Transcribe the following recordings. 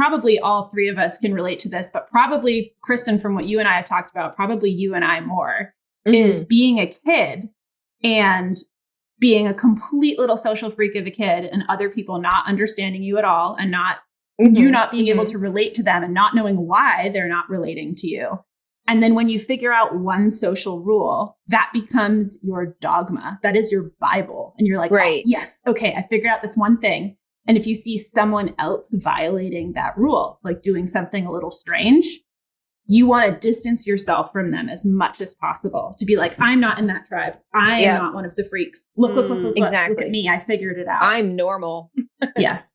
probably all three of us can relate to this, but probably Kristen, from what you and I have talked about, probably you and I more, is being a kid and being a complete little social freak of a kid and other people not understanding you at all and not you not being able to relate to them and not knowing why they're not relating to you. And then when you figure out one social rule, that becomes your dogma. That is your Bible. And you're like, right. Oh, yes, okay, I figured out this one thing. And if you see someone else violating that rule, like doing something a little strange, you want to distance yourself from them as much as possible to be like, I'm not in that tribe. I am not one of the freaks. Look, exactly. Look at me. I figured it out. I'm normal. Yes.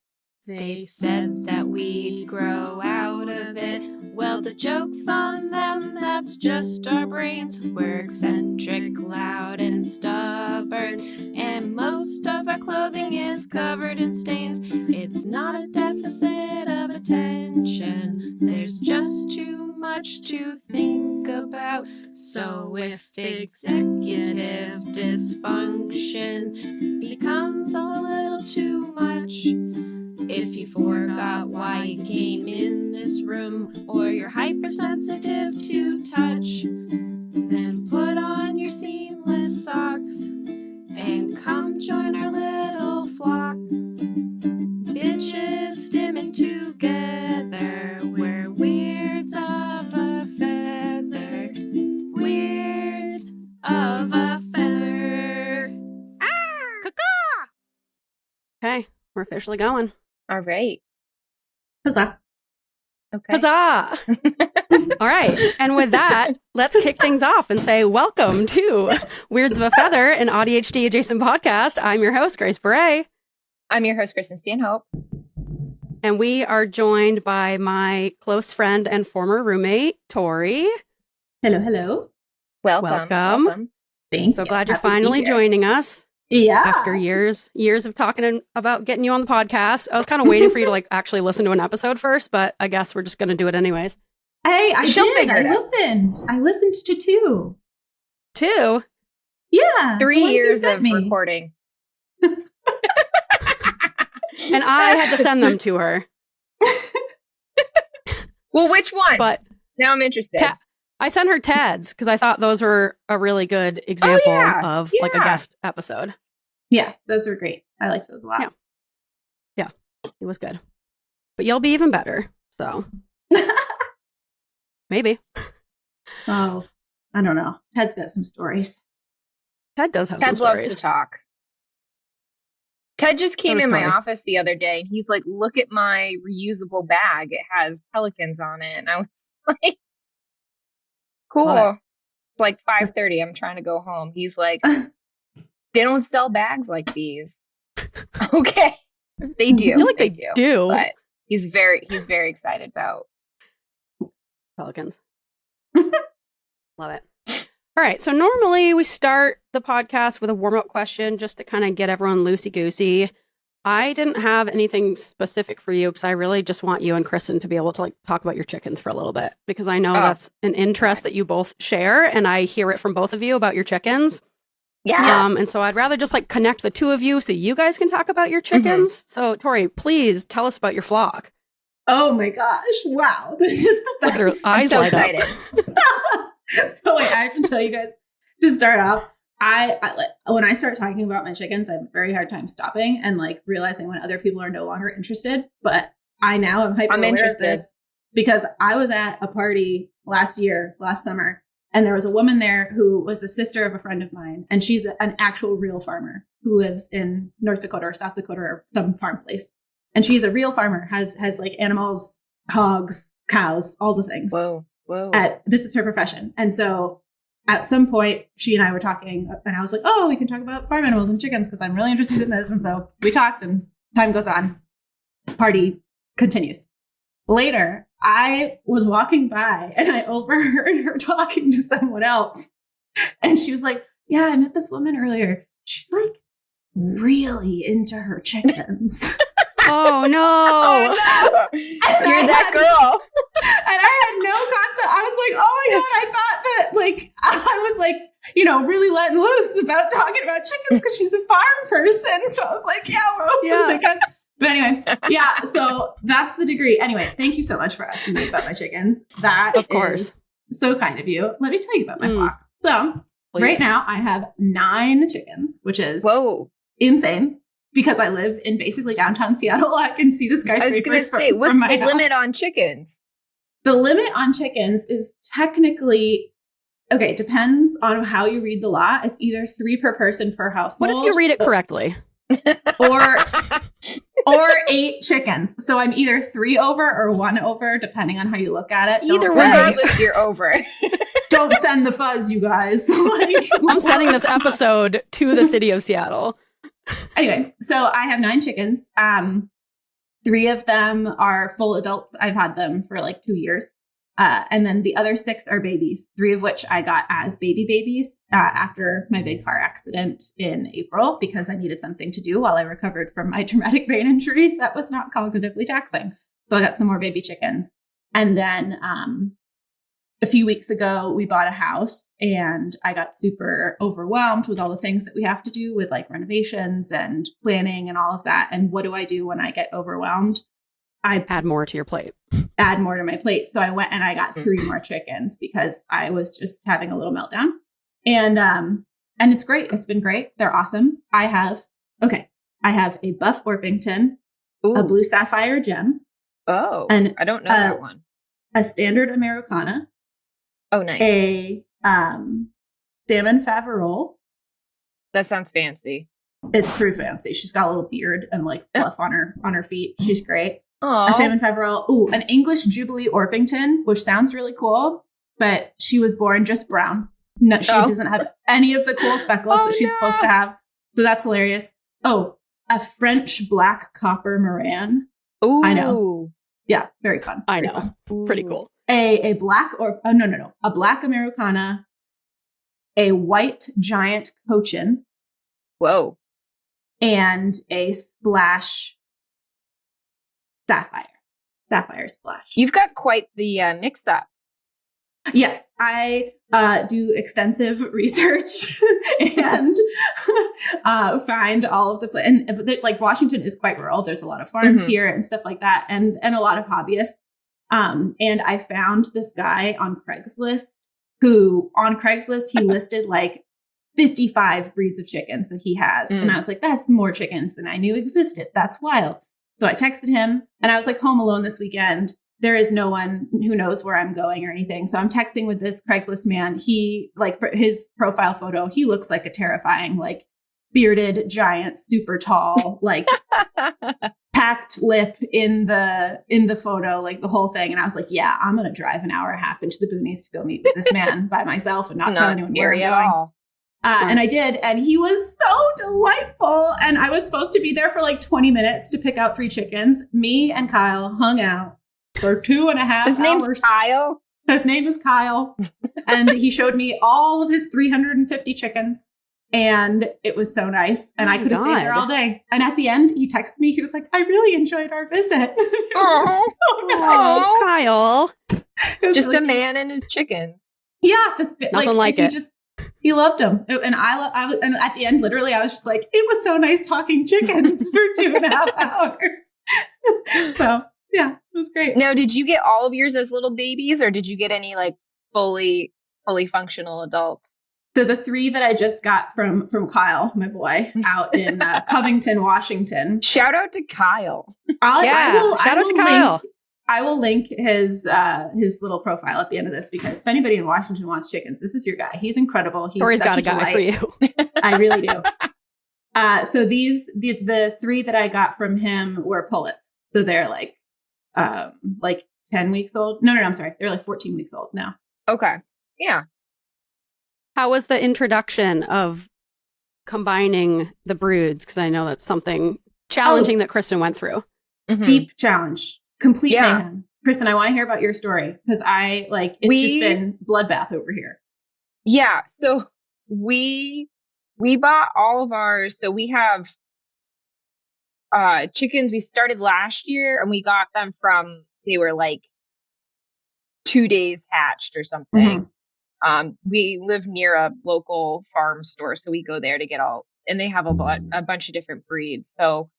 They said that we'd grow out of it. Well, the joke's on them, that's just our brains. We're eccentric, loud, and stubborn. And most of our clothing is covered in stains. It's not a deficit of attention. There's just too much to think about. So if executive dysfunction becomes a little too much, if you forgot why you came in this room, or you're hypersensitive to touch, then put on your seamless socks and come join our little flock. Bitches stimming together, we're weirds of a feather. Weirds of a feather. Caw-caw! Okay, we're officially going. All right. Huzzah. Okay. Huzzah! All right. And with that, let's kick things off and say welcome to Weirds of a Feather, an AuDHD-Adjacent podcast. I'm your host, Grace Beret. I'm your host, Kristen Stanhope. And we are joined by my close friend and former roommate, Tori. Hello, hello. Welcome. Thanks. So glad you're finally joining us. Yeah. After years of talking about getting you on the podcast. I was kind of waiting for you to actually listen to an episode first, but I guess we're just going to do it anyways. Hey, I did. I listened. I listened to 2. 2? Yeah. 3 years of recording. And I had to send them to her. Well, which one? But now I'm interested. I sent her Ted's because I thought those were a really good example of a guest episode. Yeah, those were great. I liked those a lot. Yeah, it was good. But you'll be even better. So maybe. Oh, I don't know. Ted's got some stories. Ted does have Ted some loves stories. to talk. Ted just came in my office the other day and he's like, look at my reusable bag. It has pelicans on it. And I was like, cool. It's like 5:30. I'm trying to go home. He's like, they don't sell bags like these. Okay. They do. I feel like they do. But he's very excited about pelicans. Love it. All right. So normally we start the podcast with a warm-up question just to kind of get everyone loosey-goosey. I didn't have anything specific for you because I really just want you and Kristen to be able to talk about your chickens for a little bit because I know that's an interest that you both share and I hear it from both of you about your chickens. Yeah. And so I'd rather just connect the two of you so you guys can talk about your chickens. So Tori, please tell us about your flock. Oh my gosh. Wow. This is the best. Look at her eyes so light excited. Up. So I have to tell you guys to start off. I when I start talking about my chickens, I have a very hard time stopping and realizing when other people are no longer interested. But I now am hyper aware of this because I was at a party last summer, and there was a woman there who was the sister of a friend of mine, and she's an actual real farmer who lives in North Dakota or South Dakota or some farm place. And she's a real farmer, has animals, hogs, cows, all the things. Whoa. This is her profession. And so at some point, she and I were talking, and I was like, oh, we can talk about farm animals and chickens because I'm really interested in this. And so we talked, and time goes on. Party continues. Later, I was walking by, and I overheard her talking to someone else. And she was like, yeah, I met this woman earlier. She's really into her chickens. Oh, no. Oh, no. You're that girl. And I had no concept. I was like, oh my God, I thought that I was really letting loose about talking about chickens because she's a farm person. So I was like, yeah, we're open But anyway, yeah, so that's the degree. Anyway, thank you so much for asking me about my chickens. That Of course. is so kind of you. Let me tell you about my flock. So Please. right now I have 9 chickens, which is insane because I live in basically downtown Seattle. I can see the skyscrapers. I was going to say, what's the limit on chickens? The limit on chickens is technically, okay, it depends on how you read the law. It's either 3 per person per household. What if you read it correctly? Or 8 chickens. So I'm either 3 over or 1 over, depending on how you look at it. Either way. Regardless, you're over. Don't send the fuzz, you guys. Like, I'm sending this episode to the city of Seattle. Anyway, so I have 9 chickens. 3 of them are full adults. I've had them for like 2 years. And then the other 6 are babies, 3 of which I got as babies after my big car accident in April because I needed something to do while I recovered from my traumatic brain injury that was not cognitively taxing. So I got some more baby chickens. And then a few weeks ago, we bought a house and I got super overwhelmed with all the things that we have to do with like renovations and planning and all of that. And what do I do when I get overwhelmed? I add more to your plate. Add more to my plate. So I went and I got 3 more chickens because I was just having a little meltdown. And it's great. It's been great. They're awesome. I have a buff Orpington, a blue sapphire gem. Oh, and I don't know that one. A standard Americana. Oh, nice. A salmon faverolles. That sounds fancy. It's pretty fancy. She's got a little beard and like fluff on her feet. She's great. Aww. A salmon faverolles. Ooh, an English Jubilee Orpington, which sounds really cool, but she was born just brown. No, she doesn't have any of the cool speckles that she's supposed to have. So that's hilarious. Oh, a French black copper Moran. Ooh. I know. Yeah, very fun. I know. Pretty cool. A black a black Americana, a white giant Cochin. Whoa. And a splash sapphire splash. You've got quite the mix up. Yes, I do extensive research and find all of the and like Washington is quite rural. There's a lot of farms here and stuff like that, and a lot of hobbyists. And I found this guy on Craigslist he listed like 55 breeds of chickens that he has. And I was like, that's more chickens than I knew existed. That's wild. So I texted him and I was like home alone this weekend. There is no one who knows where I'm going or anything. So I'm texting with this Craigslist man. He like for his profile photo, he looks like a terrifying, like bearded giant, super tall, like packed lip in the photo, like the whole thing. And I was like, yeah, I'm going to drive an hour and a half into the boonies to go meet with this man by myself and not tell anyone where I'm going. And I did. And he was so delightful. And I was supposed to be there for like 20 minutes to pick out 3 chickens. Me and Kyle hung out for 2.5 hours. His name's Kyle? His name is Kyle. And he showed me all of his 350 chickens. And it was so nice. And I could have stayed there all day. And at the end, he texted me. He was like, I really enjoyed our visit. Oh, so nice. Kyle. really Just a cute. man and his chickens. Yeah. This Nothing like it. He loved them. And I was, and at the end, literally, I was just like, it was so nice talking chickens for 2.5 hours. So yeah, it was great. Now, did you get all of yours as little babies or did you get any like fully functional adults? So the 3 that I just got from Kyle, my boy, out in Covington, Washington. Shout out to Kyle. Shout out to Kyle. I will link his little profile at the end of this because if anybody in Washington wants chickens, this is your guy. He's incredible. Tori's got a guy for you. I really do. So the 3 that I got from him were pullets. So they're like 10 weeks old. No, I'm sorry. They're like 14 weeks old now. Okay. Yeah. How was the introduction of combining the broods? Because I know that's something challenging that Kristen went through. Deep challenge. Complete mayhem. Kristen, I want to hear about your story because it's just been bloodbath over here. Yeah. So we bought all of ours. So we have chickens we started last year and we got them they were like 2 days hatched or something. We live near a local farm store. So we go there to get and they have a bunch of different breeds. So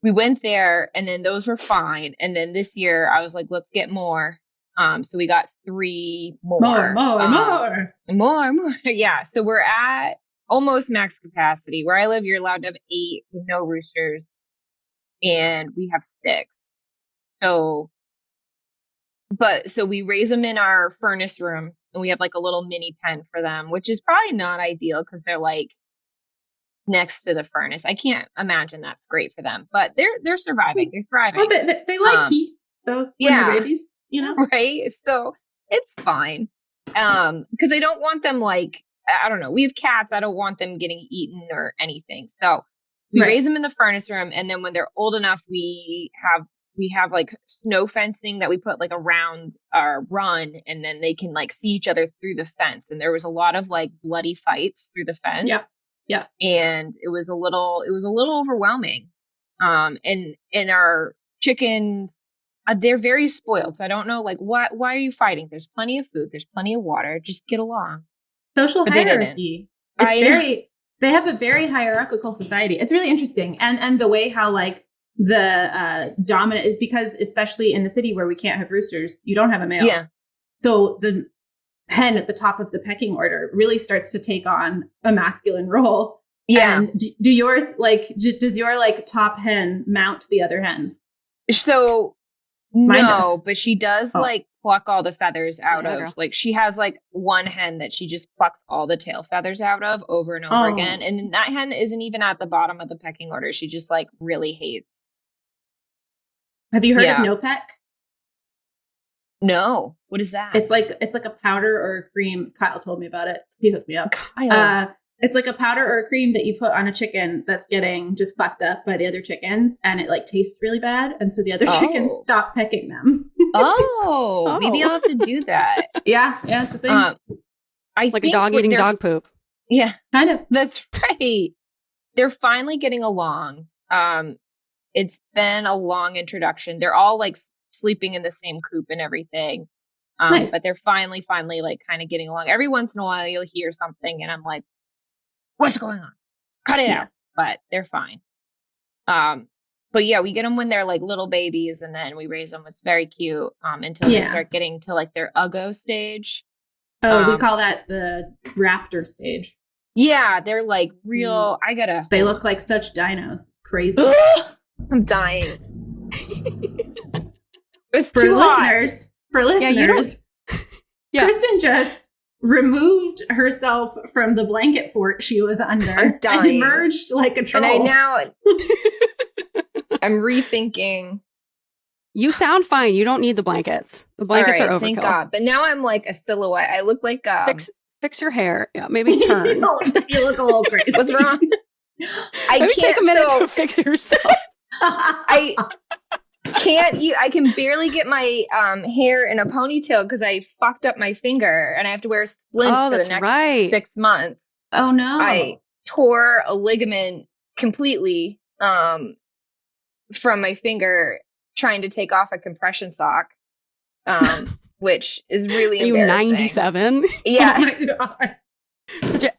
we went there, and then those were fine. And then this year I was like, let's get more. So we got 3 more. More. Yeah. So we're at almost max capacity. Where I live, you're allowed to have 8 with no roosters, and we have 6. So we raise them in our furnace room, and we have like a little mini pen for them, which is probably not ideal because they're like next to the furnace. I can't imagine that's great for them, but they're surviving. They're thriving. Well, they like heat, so when they're babies, you know, right? So it's fine. Because I don't want them like, I don't know. We have cats. I don't want them getting eaten or anything. So we raise them in the furnace room, and then when they're old enough, we have like snow fencing that we put like around our run, and then they can like see each other through the fence. And there was a lot of like bloody fights through the fence. Yeah. And it was a little overwhelming. And our chickens, they're very spoiled. So I don't know, like, why are you fighting? There's plenty of food. There's plenty of water. Just get along. Social hierarchy. They have a very hierarchical society. It's really interesting. And the way how like the dominant is, because especially in the city where we can't have roosters, you don't have a male. Yeah. So the hen at the top of the pecking order really starts to take on a masculine role. Yeah. And do yours like, does your like top hen mount the other hens? So no, but she does like pluck all the feathers out of. Girl. Like she has like one hen that she just plucks all the tail feathers out of over and over again. And that hen isn't even at the bottom of the pecking order. She just like really hates. Have you heard of no peck? No. What is that? It's like a powder or a cream. Kyle told me about it. He hooked me up. Kyle. It's like a powder or a cream that you put on a chicken that's getting just fucked up by the other chickens, and it like tastes really bad, and so the other chickens stop pecking them. Maybe I'll have to do that. Yeah, it's a thing. I like think a dog eating dog poop. Yeah, kind of. That's right. They're finally getting along. It's been a long introduction. They're all like sleeping in the same coop and everything. Nice. But they're finally like kind of getting along. Every once in a while you'll hear something and I'm like, what's going on? Cut it out. But they're fine. But yeah, we get them when they're like little babies, and then we raise them. It's very cute until they start getting to like their uggo stage. We call that the raptor stage. Yeah, they're like real. They look like such dinos. Crazy. I'm dying. It's For too listeners, hot. Kristen just removed herself from the blanket fort she was under. I'm dying. And emerged like a troll. And I'm rethinking. You sound fine. You don't need the blankets. The blankets are overkill. Thank God. But now I'm like a silhouette. I look like fix your hair. Yeah, maybe turn. You look a little crazy. What's wrong? Maybe take a minute to fix yourself. I can't. I can barely get my hair in a ponytail because I fucked up my finger, and I have to wear a splint for the next 6 months. Oh no! I tore a ligament completely from my finger trying to take off a compression sock, which is really embarrassing. Are you 97? Yeah. Oh my God. Such an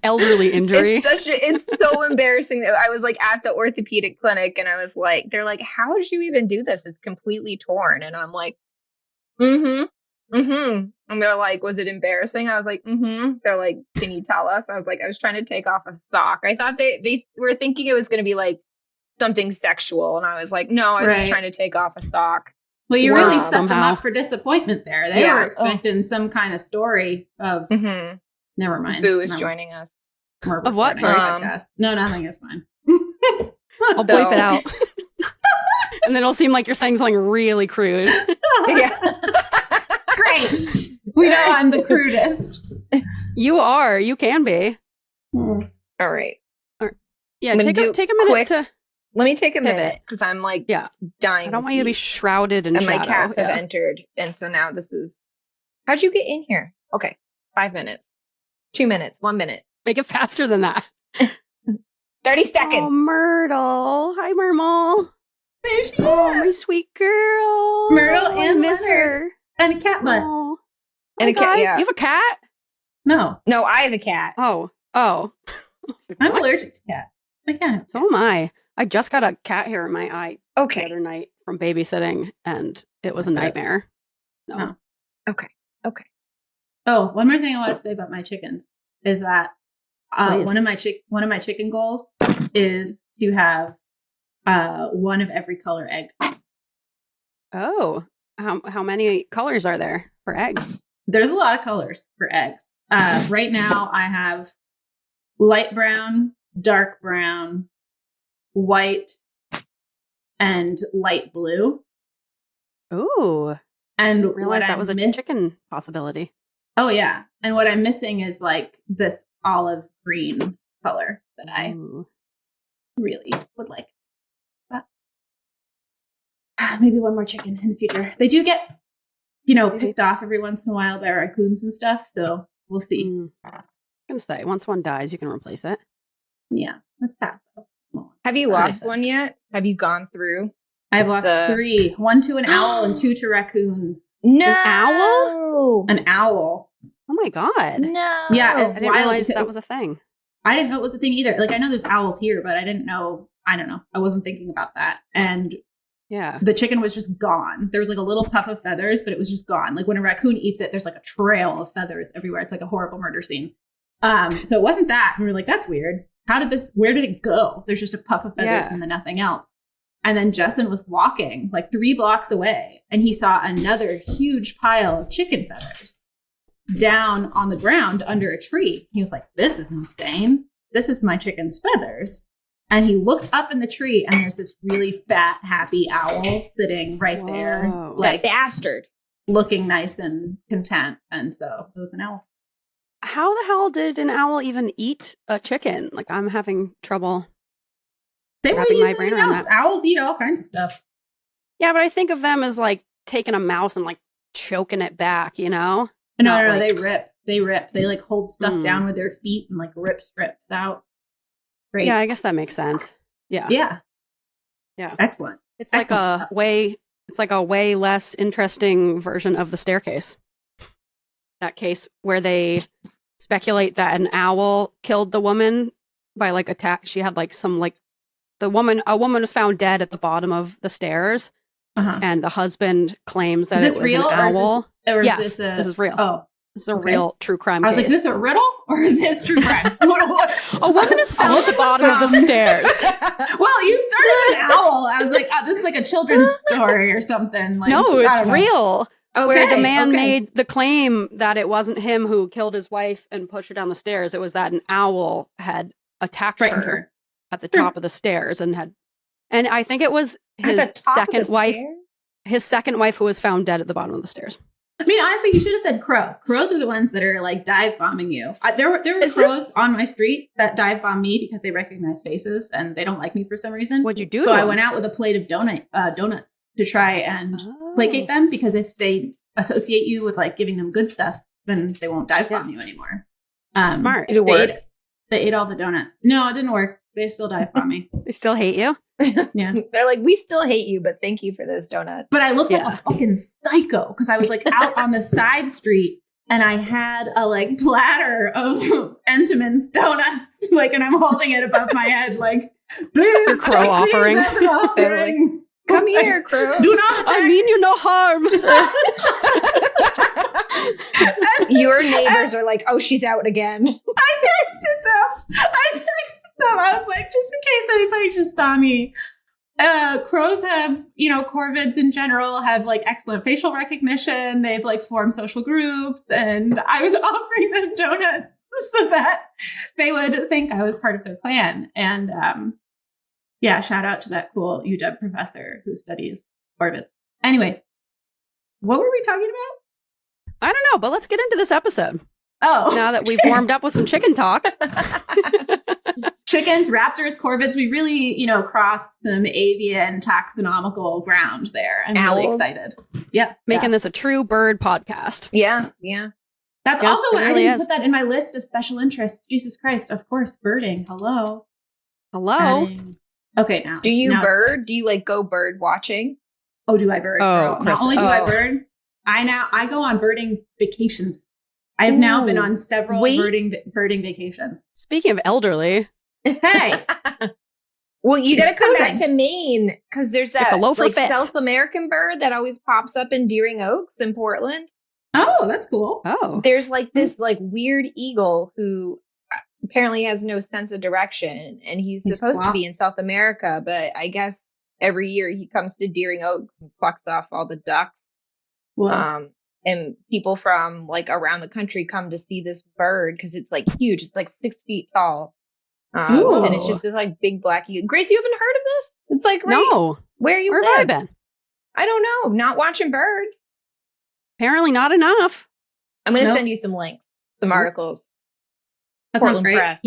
elderly injury. It's so embarrassing. I was like at the orthopedic clinic, and I was like, they're like, how did you even do this? It's completely torn. And I'm like, and they're like, was it embarrassing? I was like, They're like, can you tell us? I was like, I was trying to take off a sock. I thought they were thinking it was going to be like something sexual. And I was like, no, I was just trying to take off a sock. Well, you really set them up for disappointment there. They were expecting some kind of story of... Never mind. Boo is joining us. Of what? No, nothing is fine. I'll bleep it out. And then it'll seem like you're saying something really crude. Yeah. Great. We know I'm the crudest. You are. You can be. All right. Yeah, take a minute to... Let me take a minute, because I'm like dying. I don't want you to be shrouded in shadow. And my cats have entered. And so now this is... How'd you get in here? Okay. 5 minutes. 2 minutes, 1 minute. Make it faster than that. 30 seconds. Oh, Myrtle. Hi, Myrtle. There she is. Oh, my sweet girl. Myrtle and miss her. And a cat butt. Oh. And a cat. Yeah. You have a cat? No, I have a cat. Oh. I'm allergic to cats. I can't. So am I. I just got a cat hair in my eye the Okay. other night from babysitting, and it was a nightmare. No. Okay. Oh, one more thing I want to say about my chickens is that Please. one of my chicken goals is to have one of every color egg. Oh, how many colors are there for eggs? There's a lot of colors for eggs. Right now, I have light brown, dark brown, white, and light blue. Ooh, And didn't realize what that was a chicken possibility. Oh yeah, and what I'm missing is like this olive green color that I Ooh. really would like. But maybe one more chicken in the future. They do get, picked off every once in a while by raccoons and stuff. So we'll see. I'm gonna say once one dies, you can replace it. Yeah, that's sad though. Have you lost one yet? Have you gone through? I've lost 3. 1 to an owl and 2 to raccoons. No. An owl? An owl. Oh my god! No. Yeah, it's I didn't wild realize because that was a thing. I didn't know it was a thing either. Like, I know there's owls here, but I didn't know. I don't know. I wasn't thinking about that. And Yeah. the chicken was just gone. There was like a little puff of feathers, but it was just gone. Like when a raccoon eats it, there's like a trail of feathers everywhere. It's like a horrible murder scene. So it wasn't that. And we were like, that's weird. Where did it go? There's just a puff of feathers and then nothing else. And then Justin was walking like 3 blocks away and he saw another huge pile of chicken feathers down on the ground under a tree. He was like, this is insane. This is my chicken's feathers. And he looked up in the tree and there's this really fat, happy owl sitting right there. Whoa. Like That bastard. looking nice and content. And so it was an owl. How the hell did an owl even eat a chicken? Like, I'm having trouble. They were wrapping my eating brain anything around else. that. Owls eat all kinds of stuff. Yeah, but I think of them as like taking a mouse and like choking it back, you know? No, Not no, like- they rip. They rip. They like hold stuff down with their feet and like rip strips out. Great. Yeah, I guess that makes sense. Yeah. Yeah. Yeah. Excellent. It's like Excellent stuff. a way less interesting version of the staircase. That case where they speculate that an owl killed the woman by like attack. She had like some like a woman was found dead at the bottom of the stairs, and the husband claims that Is this it was real, an owl. Yes, this is real. Oh, This is a real true crime I was case. like, is this a riddle or is this true crime? A woman is found at the bottom of the stairs. Well, you started with an owl. I was like, oh, this is like a children's story or something. Like, No, I it's don't know. real. Where the man okay. made the claim that it wasn't him who killed his wife and pushed her down the stairs. It was that an owl had attacked Frightened her her. at the top of the stairs and I think it was At the his top of second the wife. stairs? His second wife who was found dead at the bottom of the stairs. I mean, honestly, you should have said crow. Crows are the ones that are like dive bombing you. There were Is crows on my street that dive bomb me because they recognize faces and they don't like me for some reason. What'd you do? So to I him? went out with a plate of donuts to try and Oh. placate them, because if they associate you with like giving them good stuff, then they won't dive bomb you anymore. Smart. Did it work? They ate all the donuts. No, it didn't work. They still dive bomb me. They still hate you? Yeah. They're like, we still hate you, but thank you for those donuts. But I looked like Yeah. a fucking psycho because I was like out on the side street and I had a like platter of Entenmann's donuts, like, and I'm holding it above my head, like, please, Your crow take these offering. as an offering. Come here, crow. Do not attack. I mean you no harm. Your neighbors are like, oh, she's out again. I texted them. I was like, just in case anybody just saw me. Crows have, corvids in general have like excellent facial recognition. They've like formed social groups, and I was offering them donuts so that they would think I was part of their plan. And yeah, shout out to that cool UW professor who studies corvids. Anyway, what were we talking about? I don't know, but let's get into this episode. Oh, Now that we've warmed up with some chicken talk. chickens, raptors, corvids. We really, crossed some avian taxonomical ground there. I'm really Owls. excited. Yeah. Making this a true bird podcast. Yeah. That's Yeah, also it what really I didn't is. put that in my list of special interests. Jesus Christ. Of course, birding. Hello. Hello. Okay, now. Do you now- bird? Do you like go bird watching? Oh, do I bird? Oh, Girl. Not Krista. only do I Oh. bird, I go on birding vacations. I have now been Ooh. on several Wait. birding vacations. Speaking of elderly, Hey, Well, you got to It's come time. back to Maine because there's If the that loafer like fits. South American bird that always pops up in Deering Oaks in Portland. Oh, that's cool. Oh. There's like this like weird eagle who apparently has no sense of direction, and he's supposed to be in South America, but I guess every year he comes to Deering Oaks and plucks off all the ducks. Well, And people from like around the country come to see this bird because it's like huge. It's like 6 feet tall. And it's just this like big black eagle. Grace, you haven't heard of this? It's like No. where you Where live. have I been? I don't know. Not watching birds. Apparently not enough. I'm going to send you some links, some articles. that sounds Portland great. Press.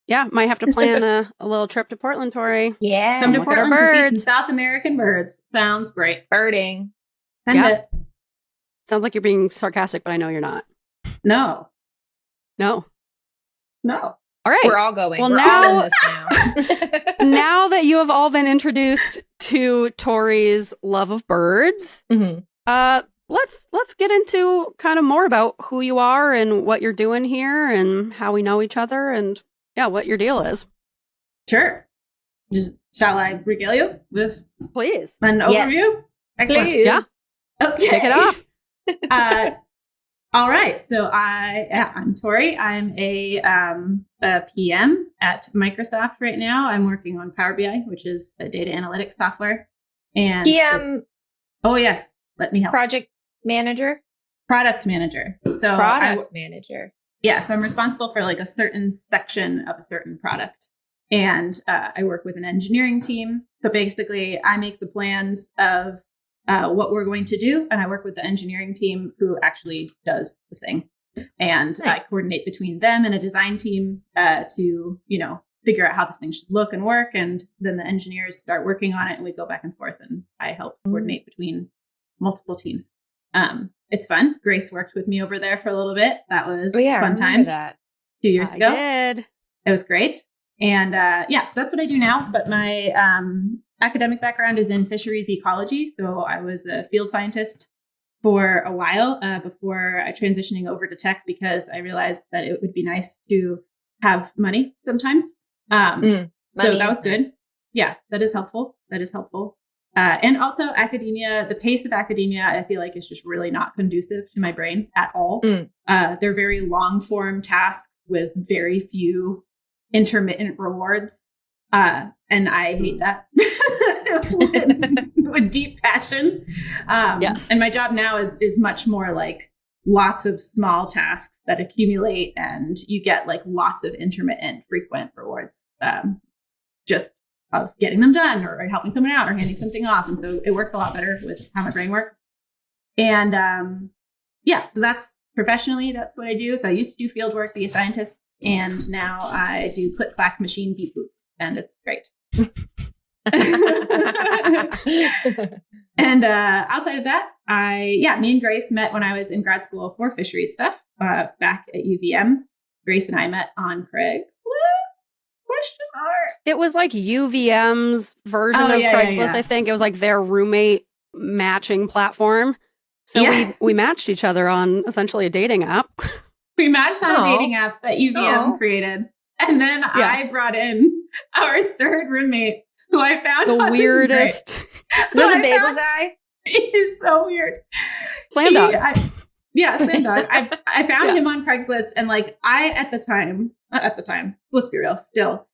Yeah, might have to plan a little trip to Portland, Tori. Yeah. Come to Look at our Portland to see some birds. South American birds. Sounds great. Birding. Send Yeah. it. Sounds like you're being sarcastic, but I know you're not. No. No. No. All right. We're all going. Well, We're now- all in this now. Now that you have all been introduced to Tori's love of birds, Mhm. let's get into kind of more about who you are and what you're doing here and how we know each other and what your deal is. Sure. Shall I regale you with Please. an Yes. overview? Excellent. Please. Yeah. Okay. Kick it off. All right. So I'm Tori. I'm a PM at Microsoft right now. I'm working on Power BI, which is a data analytics software. And PM. oh yes, let me help. Project manager. Product manager. So Product manager. Yes, I'm responsible for like a certain section of a certain product. And I work with an engineering team. So basically, I make the plans of what we're going to do. And I work with the engineering team who actually does the thing. And I coordinate between them and a design team to, figure out how this thing should look and work. And then the engineers start working on it and we go back and forth. And I help coordinate between multiple teams. It's fun. Grace worked with me over there for a little bit. That was fun times. That. 2 years ago. I did. It was great. And so that's what I do now. But my academic background is in fisheries ecology. So I was a field scientist for a while before transitioning over to tech because I realized that it would be nice to have money sometimes. So that was good. Yeah, that is helpful. And also academia, the pace of academia, I feel like is just really not conducive to my brain at all. They're very long form tasks with very few intermittent rewards. And I hate that with deep passion. Yes. And my job now is much more like lots of small tasks that accumulate and you get like lots of intermittent frequent rewards. Just of getting them done or helping someone out or handing something off. And so it works a lot better with how my brain works. And so that's professionally, that's what I do. So I used to do field work, be a scientist, and now I do click clack machine beep boops, and it's great. And outside of that, me and Grace met when I was in grad school for fisheries stuff back at UVM. Grace and I met on Craigslist. It was like UVM's version of Craigslist, I think. It was like their roommate matching platform. So we matched each other on essentially a dating app. We matched on a dating app that UVM created. And then I brought in our third roommate who I found the weirdest. Is that the basil guy? He's so weird. Slam dog. Slam dog. I found him on Craigslist and like at the time, let's be real, still,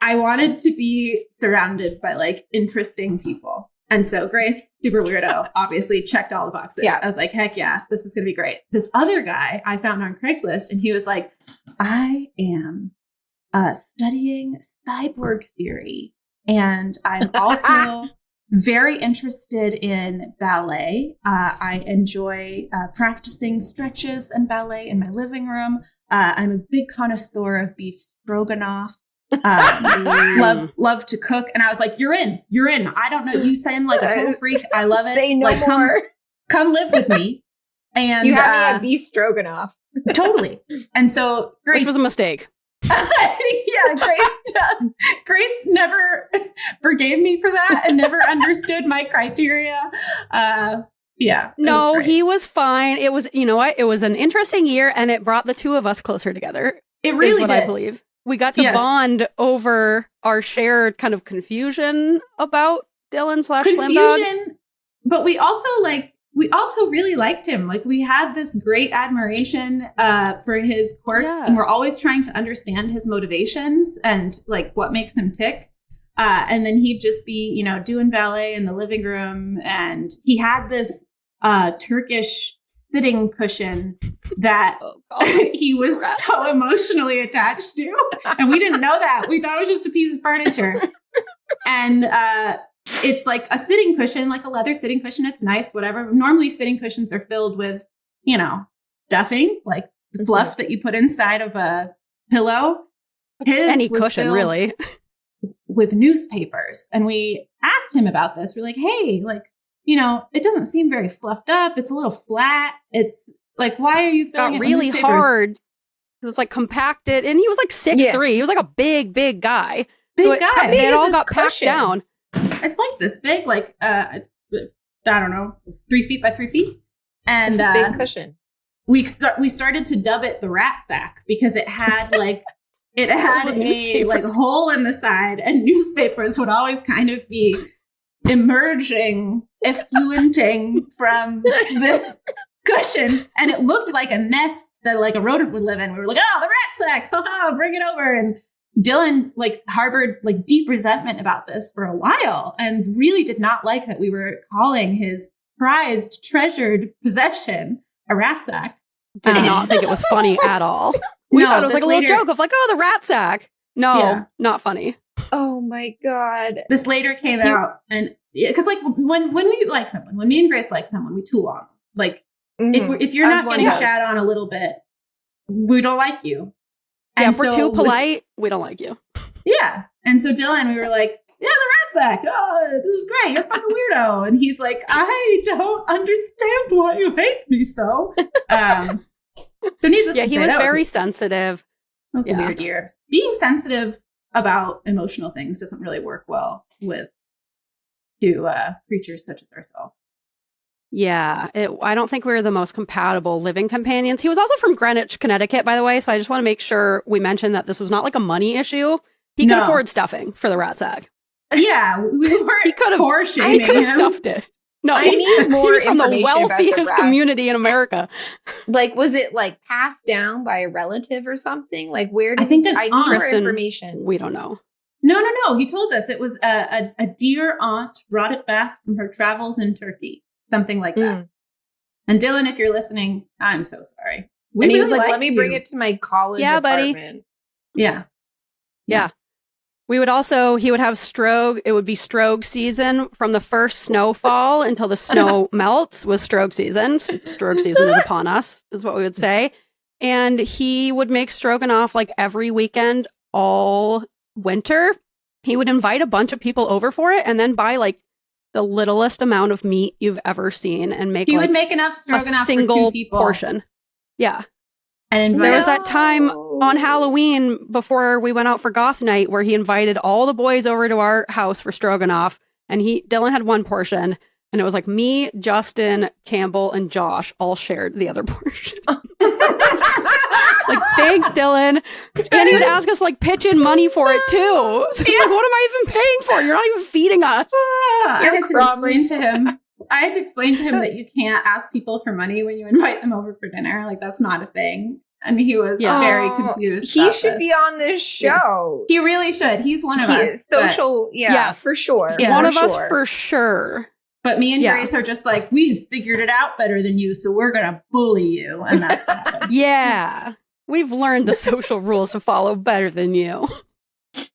I wanted to be surrounded by like interesting people. And so Grace, super weirdo, obviously checked all the boxes. Yeah. I was like, heck yeah, this is going to be great. This other guy I found on Craigslist and he was like, I am studying cyborg theory. And I'm also very interested in ballet. I enjoy practicing stretches and ballet in my living room. I'm a big connoisseur of beef stroganoff. Love to cook. And I was like, you're in. I don't know. You seem like a total freak. I love it. Say no like, more. Come live with me. And you have me at beef stroganoff. Totally. And so Grace, which was a mistake. Grace never forgave me for that and never understood my criteria. No, he was fine. It was, you know what? It was an interesting year and it brought the two of us closer together. It really did. I believe. we got to bond over our shared kind of confusion about Dylan / Slim Dog. But we also really liked him. Like, we had this great admiration for his quirks, and we're always trying to understand his motivations and like what makes him tick. And then he'd just be, you know, doing ballet in the living room, and he had this Turkish sitting cushion that he was so emotionally attached to, and we didn't know that. We thought it was just a piece of furniture, and it's like a sitting cushion, like a leather sitting cushion. It's nice, whatever. Normally sitting cushions are filled with, you know, stuffing, like fluff that you put inside of a pillow. Any cushion, really. With newspapers. And we asked him about this. We're like, hey, like, you know, it doesn't seem very fluffed up. It's a little flat. It's like, why are you filling it really hard? Because it's like compacted. And he was like 6'3". He was like a big guy. Big guy. They all got packed down. It's like this big, like, I don't know, 3 feet by 3 feet. And it's a big cushion. We started to dub it the rat sack because it had like, it had a like hole in the side, and newspapers would always kind of be emerging, effluenting from this cushion. And it looked like a nest that like a rodent would live in. We were like, oh, the rat sack, haha, bring it over. And Dylan like harbored like deep resentment about this for a while and really did not like that we were calling his prized, treasured possession a rat sack. Did not think it was funny at all. We thought it was like a little joke of like, oh, the rat sack. No, not funny. Oh my God. This later came out, and because like when we like someone, when me and Grace like someone, we tool on. Like if you're not getting shat on a little bit, we don't like you. And if we're too polite, we don't like you. Yeah. And so Dylan, we were like, yeah, the rat sack. Oh, this is great. You're a fucking weirdo. And he's like, I don't understand why you hate me so. So needless to say, he was very sensitive. That was a weird year. Being sensitive about emotional things doesn't really work well with creatures such as ourselves. Yeah, I don't think we were the most compatible living companions. He was also from Greenwich, Connecticut, by the way, so I just want to make sure we mention that this was not like a money issue. He could afford stuffing for the rat sack. Yeah, we weren't. He could have stuffed it. No, I need more from the information wealthiest about the rat. Community in America. Like, was it like passed down by a relative or something? Like, where did I think I need more information? We don't know. No. He told us it was a dear aunt brought it back from her travels in Turkey. Something like that. And Dylan, if you're listening, I'm so sorry. And he was like, let me bring it to my college apartment. Buddy. Yeah. He would have it would be Strogue season from the first snowfall until the snow melts was Strogue season. Strogue season is upon us, is what we would say. And he would make stroganoff like every weekend all winter. He would invite a bunch of people over for it and then buy like the littlest amount of meat you've ever seen and make would make enough stroganoff a single for 2 people. Portion. Yeah. And there was that time on Halloween before we went out for goth night where he invited all the boys over to our house for stroganoff, and Dylan had 1 portion, and it was like me, Justin, Campbell, and Josh all shared the other portion. Like, thanks, Dylan. And he would ask us like pitch in money for it too. So it's like, what am I even paying for? You're not even feeding us. I had to explain to him that you can't ask people for money when you invite them over for dinner. Like, that's not a thing. And he was very confused. He should be on this show. He really should. He's one of us. Social, yes, for sure. Yeah, one of us for sure. But me and Grace are just like, we've figured it out better than you, so we're going to bully you. And that's what happened. Yeah. We've learned the social rules to follow better than you.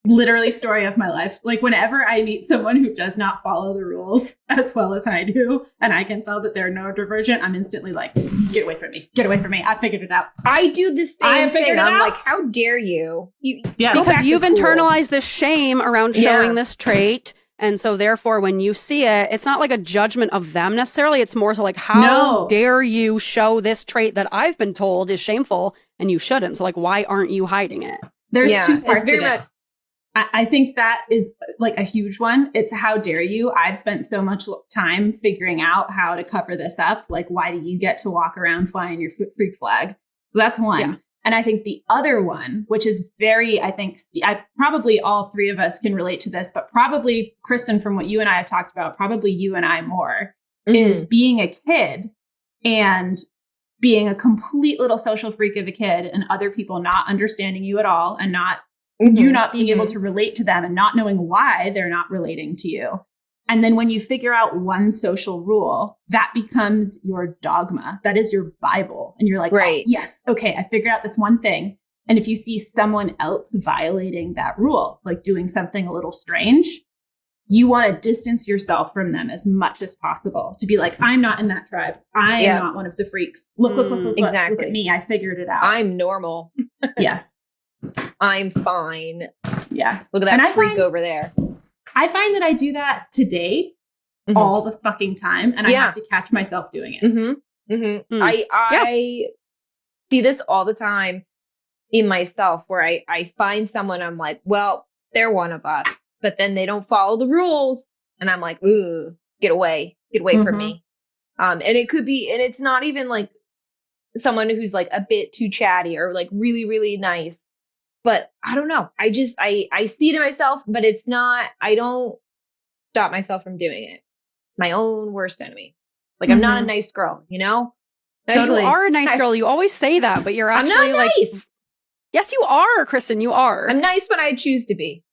Literally story of my life. Like, whenever I meet someone who does not follow the rules as well as I do, and I can tell that they're neurodivergent, I'm instantly like, get away from me. Get away from me. I figured it out. I do the same thing. I'm like, how dare you? Because you've internalized this shame around showing this trait. And so therefore, when you see it, it's not like a judgment of them necessarily. It's more so like, how dare you show this trait that I've been told is shameful and you shouldn't. So like, why aren't you hiding it? There's 2 parts to it. I think that is like a huge one. It's how dare you? I've spent so much time figuring out how to cover this up. Like, why do you get to walk around flying your freak flag? So that's one. Yeah. And I think the other one, which is very, I probably all three of us can relate to this, but probably Kristen, from what you and I have talked about, probably you and I more, is being a kid and being a complete little social freak of a kid and other people not understanding you at all and not you not being able to relate to them and not knowing why they're not relating to you. And then when you figure out one social rule, that becomes your dogma. That is your Bible. And you're like, right. Oh, yes, okay, I figured out this one thing. And if you see someone else violating that rule, like doing something a little strange, you want to distance yourself from them as much as possible to be like, I'm not in that tribe. I am not one of the freaks. Look, exactly. Look at me. I figured it out. I'm normal. Yes. I'm fine. Yeah. Look at that freak over there. I find that I do that today all the fucking time, and I have to catch myself doing it. I see this all the time in myself where I find someone, I'm like, well, they're one of us, but then they don't follow the rules. And I'm like, ooh, get away from me. And it could be, and it's not even like someone who's like a bit too chatty or like really, really nice. But I don't know. I see it in myself, but it's not, I don't stop myself from doing it. My own worst enemy. Like I'm not a nice girl, you know? Totally. You are a nice girl. You always say that, but you're actually I'm not like, nice. Yes, you are, Kristen. You are. I'm nice when I choose to be.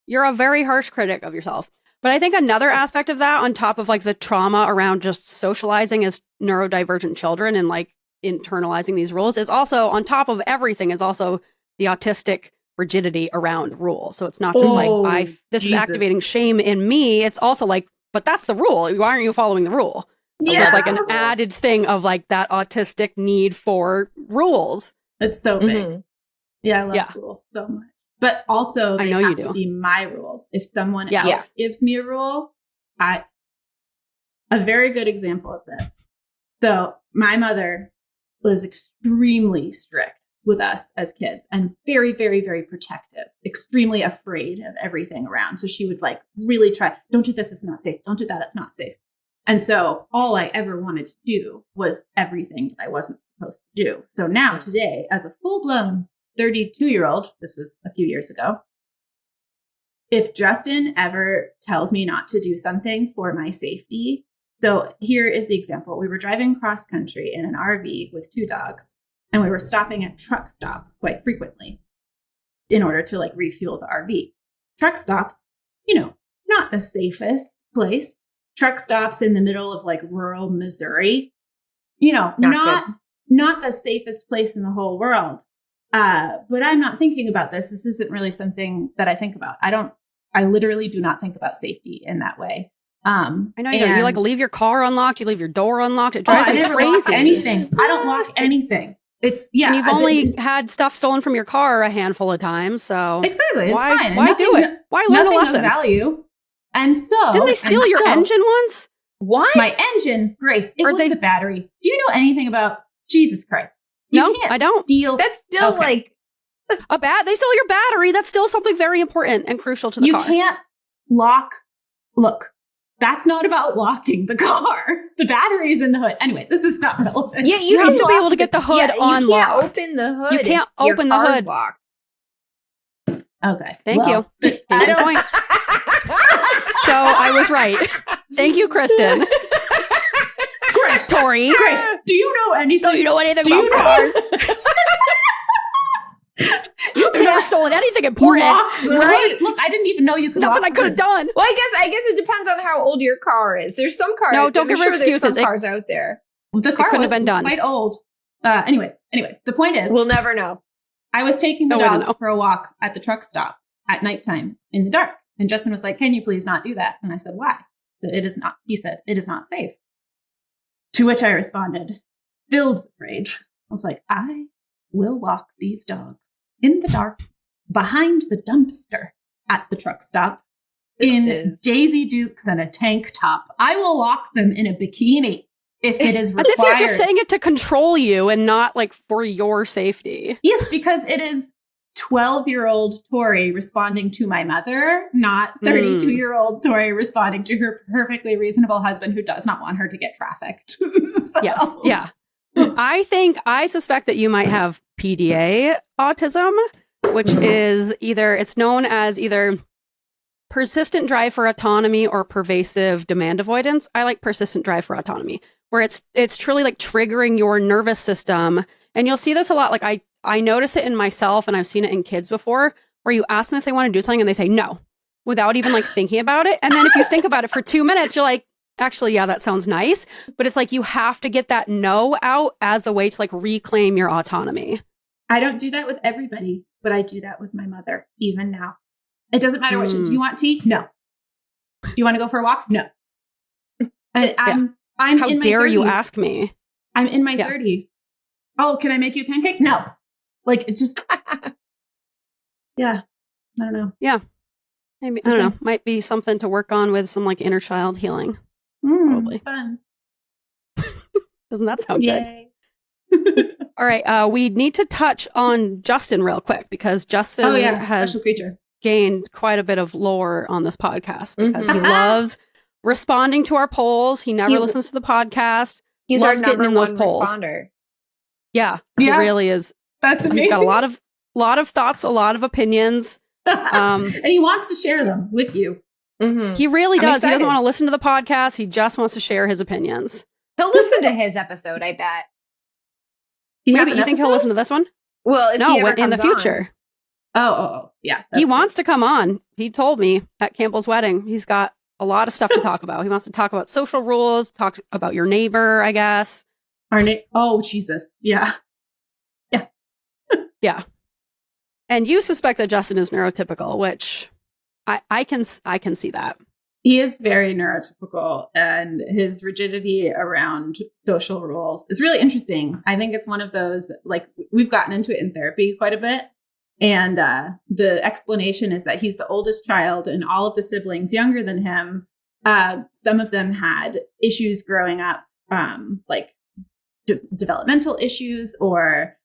You're a very harsh critic of yourself. But I think another aspect of that, on top of like the trauma around just socializing as neurodivergent children and like internalizing these rules, is also on top of everything is also the autistic rigidity around rules. So it's not just this is activating shame in me. It's also like, but that's the rule. Why aren't you following the rule? Yeah. So it's like an added thing of like that autistic need for rules. It's so big. Yeah, I love rules so much. But also, they have to be my rules. If someone else gives me a rule, a very good example of this. So my mother was extremely strict with us as kids and very, very, very protective, extremely afraid of everything around. So she would like really try, don't do this, it's not safe. Don't do that, it's not safe. And so all I ever wanted to do was everything that I wasn't supposed to do. So now today, as a full-blown 32-year-old, this was a few years ago, if Justin ever tells me not to do something for my safety, so here is the example. We were driving cross country in an RV with 2 dogs. And we were stopping at truck stops quite frequently in order to like refuel the RV. Truck stops, not the safest place. Truck stops in the middle of like rural Missouri, not the safest place in the whole world. But I'm not thinking about this. This isn't really something that I think about. I literally do not think about safety in that way. I know you don't. You like leave your car unlocked. You leave your door unlocked. It drives me crazy. Lock anything. I don't lock anything. It's and you've only had stuff stolen from your car a handful of times, so exactly, it's fine. Why do it? Why learn a lesson? Of value. And so, didn't they steal your engine once? What? My engine, Grace? It was the battery. Do you know anything about Jesus Christ? No, I don't. That's still like They stole your battery. That's still something very important and crucial to the car. You can't lock. Look. That's not about locking the car. The battery's in the hood. Anyway, this is not relevant. Yeah, you have to be able to get the hood unlocked. You can't open the hood. You can't open the hood. Locked. Okay. Thank you. I don't point. So I was right. Thank you, Kristen. Grace, Tori. Grace, do you know anything? Do you know anything about cars? You've never stolen anything important, right? Look, I didn't even know you could. Nothing I could have done. Well, I guess it depends on how old your car is. There's some cars. No, don't give her excuses. There's some cars out there. The car couldn't have been done. Quite old. Anyway, the point is, we'll never know. I was taking the dogs for a walk at the truck stop at nighttime in the dark, and Justin was like, "Can you please not do that?" And I said, "Why?" It is not. He said, "It is not safe." To which I responded, filled with rage. I was like, "I will walk these dogs in the dark behind the dumpster at the truck stop in Daisy Dukes and a tank top. I will walk them in a bikini if it is required." As if he's just saying it to control you and not like for your safety. Yes, because it is 12-year-old Tori responding to my mother, not 32-year-old Tori responding to her perfectly reasonable husband who does not want her to get trafficked. Yes. Yeah. I suspect that you might have PDA autism, which is it's known as either persistent drive for autonomy or pervasive demand avoidance. I like persistent drive for autonomy, where it's truly like triggering your nervous system. And you'll see this a lot. Like I notice it in myself, and I've seen it in kids before, where you ask them if they want to do something and they say no without even like thinking about it. And then if you think about it for 2 minutes, you're like, actually, yeah, that sounds nice. But it's like you have to get that no out as the way to like reclaim your autonomy. I don't do that with everybody, but I do that with my mother, even now. It doesn't matter what do you want tea? No. Do you want to go for a walk? No. And I'm How in my dare 30s. you ask me? I'm in my 30s. Oh, can I make you a pancake? No. Like, it just, yeah, I don't know. Yeah. Maybe, I don't know. Might be something to work on with some like inner child healing. Probably. Fun. Doesn't that sound Yay. good? All right. We need to touch on Justin real quick, because Justin has special creature. gained quite a bit of lore on this podcast because he loves responding to our polls. He never listens to the podcast. He's loves our getting in number those one polls. responder. Yeah, he really is. That's amazing. He's got a lot of thoughts, a lot of opinions. And he wants to share them with you. Mm-hmm. He really does. Excited. He doesn't want to listen to the podcast. He just wants to share his opinions. He'll listen to his episode, I bet. Maybe you think he'll listen to this one? Well, if he ever in the comes future. Oh, yeah. He wants to come on. He told me at Campbell's wedding. He's got a lot of stuff to talk about. He wants to talk about social rules, talk about your neighbor, I guess. Oh, Jesus. Yeah. Yeah. Yeah. And you suspect that Justin is neurotypical, which I can see that. He is very neurotypical, and his rigidity around social rules is really interesting. I think it's one of those, like, we've gotten into it in therapy quite a bit. And the explanation is that he's the oldest child, and all of the siblings younger than him, some of them had issues growing up, like developmental issues or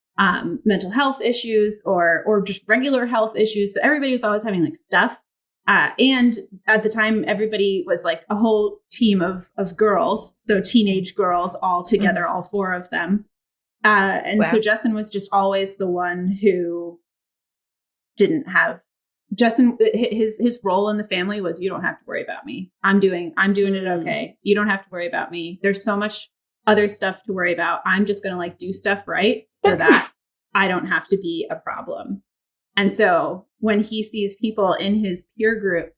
mental health issues or just regular health issues. So everybody was always having like stuff. And at the time, everybody was like a whole team of girls, so teenage girls all together, all four of them. So Justin was just always the one who didn't have his role in the family was, you don't have to worry about me. I'm doing it okay. You don't have to worry about me. There's so much other stuff to worry about. I'm just going to like do stuff right so that I don't have to be a problem. And so when he sees people in his peer group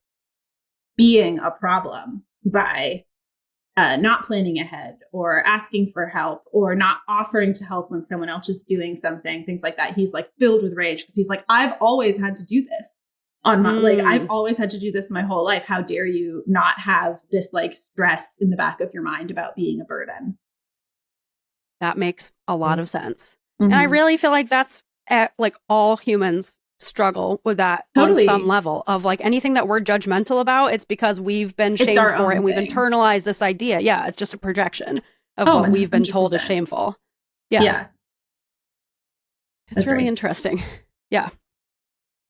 being a problem by not planning ahead or asking for help or not offering to help when someone else is doing something, things like that, he's like filled with rage because he's like, I've always had to do this on my, like, I've always had to do this my whole life. How dare you not have this like stress in the back of your mind about being a burden? That makes a lot of sense. And I really feel like that's like all humans struggle with that on some level of like anything that we're judgmental about. It's because we've been shamed for it and we've internalized this idea. Yeah, it's just a projection of what we've been told is shameful. Yeah. It's really interesting. Yeah.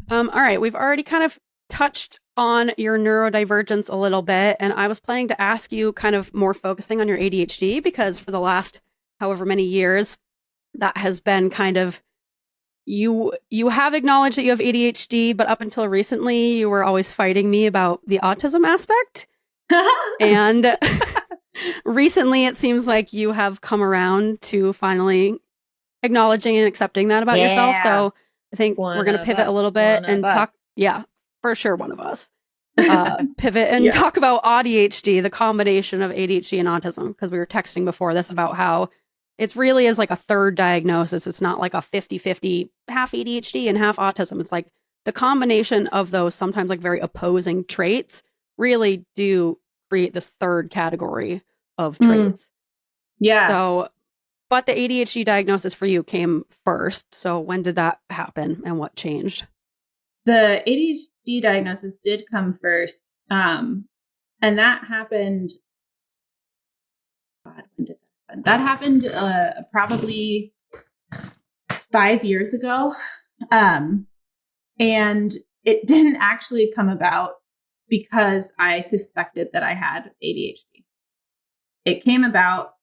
All right. We've already kind of touched on your neurodivergence a little bit. And I was planning to ask you kind of more focusing on your ADHD, because for the last however many years, that has been kind of, you have acknowledged that you have ADHD, but up until recently, you were always fighting me about the autism aspect. And recently, it seems like you have come around to finally acknowledging and accepting that about yourself. So I think we're going to pivot a little bit and talk. Yeah, for sure. One of us. Pivot and talk about AuDHD, the combination of ADHD and autism, because we were texting before this about how it really is like a third diagnosis. It's not like a 50-50, half ADHD and half autism. It's like the combination of those sometimes like very opposing traits really do create this third category of traits. Yeah. So, but the ADHD diagnosis for you came first. So when did that happen and what changed? The ADHD diagnosis did come first. And that happened. God, when did that happen? That happened probably 5 years ago. And it didn't actually come about because I suspected that I had ADHD. It came about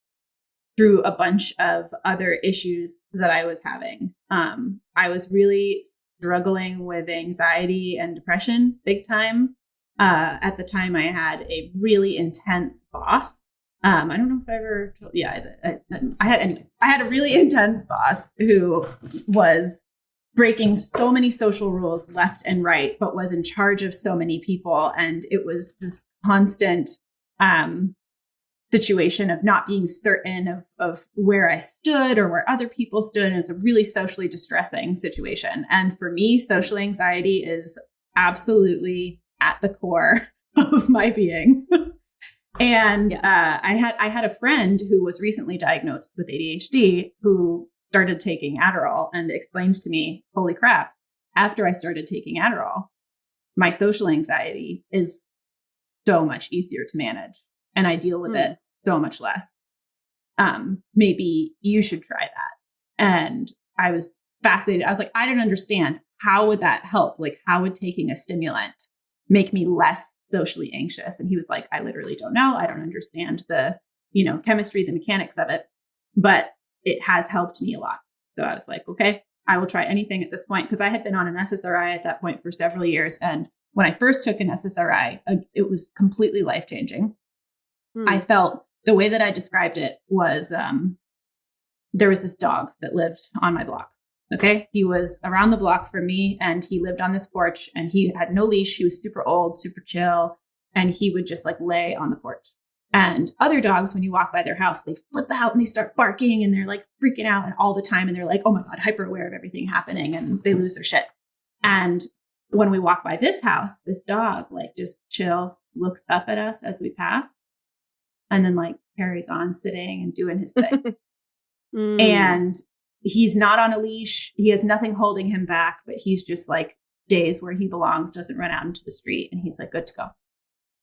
through a bunch of other issues that I was having. I was really struggling with anxiety and depression big time. At the time, I had a really intense boss. I don't know if I ever told, I had a really intense boss who was breaking so many social rules left and right, but was in charge of so many people. And it was this constant situation of not being certain of where I stood or where other people stood. It was a really socially distressing situation. And for me, social anxiety is absolutely at the core of my being. And Yes. I had a friend who was recently diagnosed with ADHD who started taking Adderall and explained to me, holy crap, after I started taking Adderall, my social anxiety is so much easier to manage and I deal with it so much less. Maybe you should try that. And I was fascinated. I was like, I don't understand. How would that help? Like, how would taking a stimulant make me less socially anxious? And he was like, I literally don't know. I don't understand the, chemistry, the mechanics of it, but it has helped me a lot. So I was like, okay, I will try anything at this point. Because I had been on an SSRI at that point for several years. And when I first took an SSRI, it was completely life-changing. I felt the way that I described it was there was this dog that lived on my block. Okay. He was around the block from me and he lived on this porch and he had no leash. He was super old, super chill. And he would just like lay on the porch. And other dogs, when you walk by their house, they flip out and they start barking and they're like freaking out and all the time. And they're like, oh my God, hyper aware of everything happening and they lose their shit. And when we walk by this house, this dog like just chills, looks up at us as we pass and then like carries on sitting and doing his thing. And he's not on a leash. He has nothing holding him back, but he's just like days where he belongs, doesn't run out into the street. And he's like, good to go.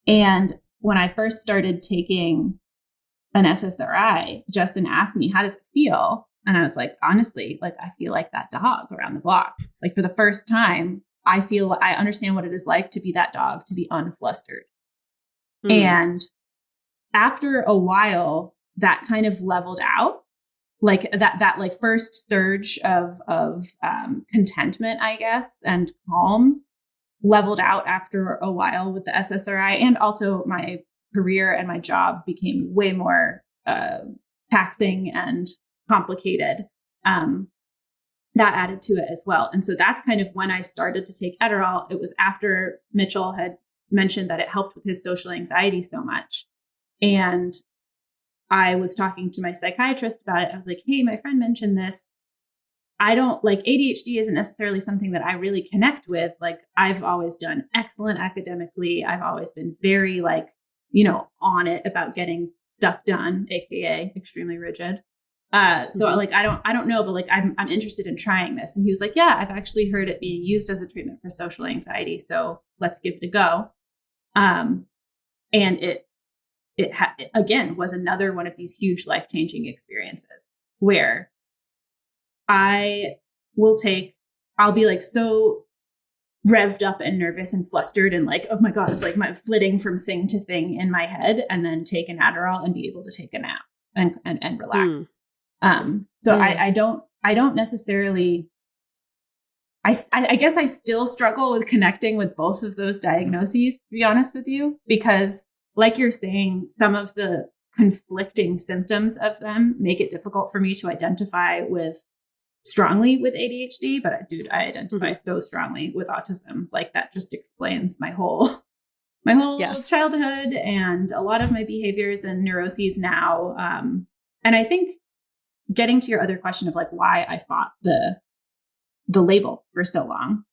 And when I first started taking an SSRI, Justin asked me, how does it feel? And I was like, honestly, like, I feel like that dog around the block. Like for the first time, I understand what it is like to be that dog, to be unflustered. And after a while, that kind of leveled out. Like that like first surge of contentment, I guess, and calm leveled out after a while with the SSRI. And also my career and my job became way more taxing and complicated. That added to it as well. And so that's kind of when I started to take Adderall. It was after Mitchell had mentioned that it helped with his social anxiety so much. And I was talking to my psychiatrist about it. I was like, hey, my friend mentioned this. I don't like ADHD isn't necessarily something that I really connect with. Like I've always done excellent academically. I've always been very like, on it about getting stuff done, AKA extremely rigid. So like, I don't know, but like, I'm interested in trying this. And he was like, yeah, I've actually heard it being used as a treatment for social anxiety. So let's give it a go. And it again was another one of these huge life-changing experiences where I'll be like so revved up and nervous and flustered and like, oh my God, like my flitting from thing to thing in my head, and then take an Adderall and be able to take a nap and relax. I don't necessarily, I guess I still struggle with connecting with both of those diagnoses, to be honest with you, because like you're saying, some of the conflicting symptoms of them make it difficult for me to identify strongly with ADHD, but I identify so strongly with autism. Like that just explains my whole childhood and a lot of my behaviors and neuroses now. And I think getting to your other question of like why I fought the label for so long